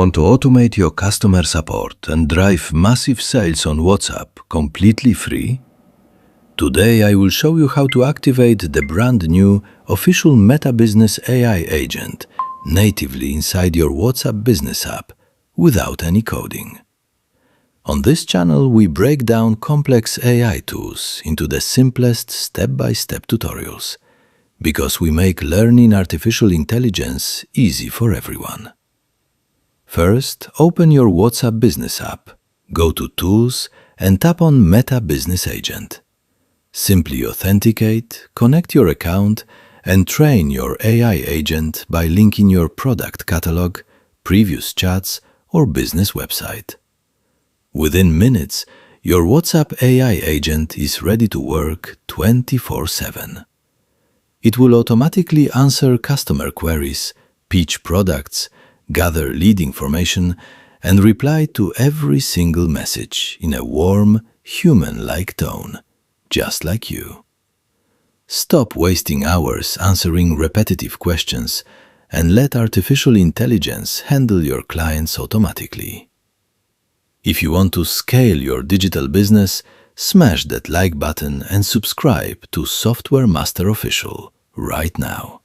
Want to automate your customer support and drive massive sales on WhatsApp completely free? Today I will show you how to activate the brand new official Meta Business AI agent natively inside your WhatsApp business app without any coding. On this channel, we break down complex AI tools into the simplest step-by-step tutorials because we make learning artificial intelligence easy for everyone. First, open your WhatsApp business app, go to Tools and tap on Meta Business Agent. Simply authenticate, connect your account, and train your AI agent by linking your product catalog, previous chats, or business website. Within minutes, your WhatsApp AI agent is ready to work 24/7. It will automatically answer customer queries, pitch products, gather lead information, and reply to every single message in a warm, human-like tone, just like you. Stop wasting hours answering repetitive questions and let artificial intelligence handle your clients automatically. If you want to scale your digital business, smash that like button and subscribe to Software Master Official right now.